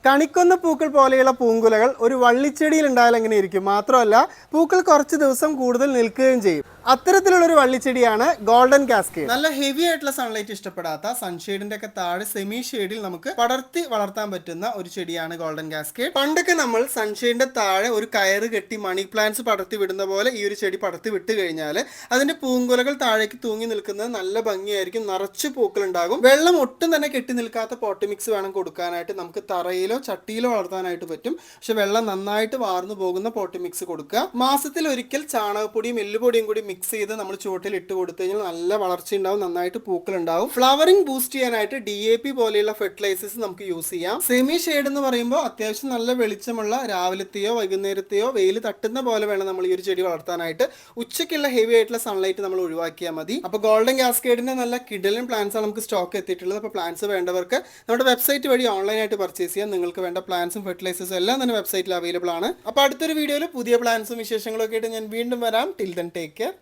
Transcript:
കണിക്കൊന്ന പൂക്കൾ പോലെയുള്ള പൂങ്കുലകൾ ഒരു വള്ളിച്ചെടിയിൽ ഉണ്ടായാൽ എങ്ങനെ ഇരിക്കും? മാത്രമല്ല പൂക്കൾ കുറച്ച് ദിവസം കൂടുതൽ നിൽക്കുകയും ചെയ്യും. അത്തരത്തിലുള്ള ഒരു വള്ളിച്ചെടിയാണ് ഗോൾഡൻ കാസ്കേഡ്. നല്ല ഹെവി ആയിട്ടുള്ള സൺലൈറ്റ് ഇഷ്ടപ്പെടാത്ത സൺഷെയ്ഡിന്റെ ഒക്കെ താഴെ സെമി ഷെയ്ഡിൽ നമുക്ക് പടർത്തി വളർത്താൻ പറ്റുന്ന ഒരു ചെടിയാണ് ഗോൾഡൻ കാസ്കേഡ്. പണ്ടൊക്കെ നമ്മൾ സൺഷെയ്ഡിന്റെ താഴെ ഒരു കയറ് കെട്ടി മണി പ്ലാന്റ്സ് പടർത്തി വിടുന്ന പോലെ ഈ ഒരു ചെടി പടർത്തി വിട്ട് കഴിഞ്ഞാൽ അതിന്റെ പൂങ്കുലകൾ താഴേക്ക് തൂങ്ങി നിൽക്കുന്നത് നല്ല ഭംഗിയായിരിക്കും. നിറച്ച് പൂക്കൾ ഉണ്ടാകും. വെള്ളം ഒട്ടും തന്നെ കെട്ടി നിൽക്കാത്ത പോട്ട് മിക്സ് വേണം കൊടുക്കാനായിട്ട്. നമുക്ക് തറയിൽ ചട്ടിയിലോ വളർത്താനായിട്ട് പറ്റും. പക്ഷെ വെള്ളം നന്നായിട്ട് വാർന്നു പോകുന്ന പോട്ടി മിക്സ് കൊടുക്കുക. മാസത്തിൽ ഒരിക്കൽ ചാണകപ്പൊടിയും എല്ലുപൊടിയും കൂടി മിക്സ് ചെയ്ത് നമ്മൾ ചുവട്ടിൽ ഇട്ട് കൊടുത്തു കഴിഞ്ഞാൽ നല്ല വളർച്ച ഉണ്ടാവും, നന്നായിട്ട് പൂക്കൾ ഉണ്ടാവും. ഫ്ലവറിംഗ് ബൂസ്റ്റ് ചെയ്യാനായിട്ട് DAP പോലെയുള്ള ഫെർട്ടിലൈസേഴ്സ് നമുക്ക് യൂസ് ചെയ്യാം. സെമി ഷെയ്ഡ് എന്ന് പറയുമ്പോൾ അത്യാവശ്യം നല്ല വെളിച്ചമുള്ള രാവിലത്തെയോ വൈകുന്നേരത്തെയോ വെയിൽ തട്ടുന്ന പോലെ വേണം നമ്മൾ ഈ ഒരു ചെടി വളർത്താനായിട്ട്. ഉച്ചയ്ക്കുള്ള ഹെവി ആയിട്ടുള്ള സൺലൈറ്റ് നമ്മൾ ഒഴിവാക്കിയാൽ മതി. അപ്പോൾ ഗോൾഡൻ കാസ്കേഡിന്റെ നല്ല കിഡലൻ പ്ലാന്റ്സ് ആണ് നമുക്ക് സ്റ്റോക്ക് എത്തിയിട്ടുള്ളത്. അപ്പോൾ പ്ലാന്റ്സ് വേണ്ടവർക്ക് നമ്മുടെ വെബ്സൈറ്റ് വഴി ഓൺലൈനായിട്ട് പർച്ചേസ് ചെയ്യാം. നിങ്ങൾക്ക് വേണ്ട പ്ലാൻസും ഫെർട്ടിലൈസേഴ്സും എല്ലാം തന്നെ വെബ്സൈറ്റിൽ അവൈലബിൾ ആണ്. അപ്പോൾ അടുത്തൊരു വീഡിയോയിൽ പുതിയ പ്ലാൻസും വിശേഷങ്ങളൊക്കെ ആയിട്ട് ഞാൻ വീണ്ടും വരാം. Till then take care.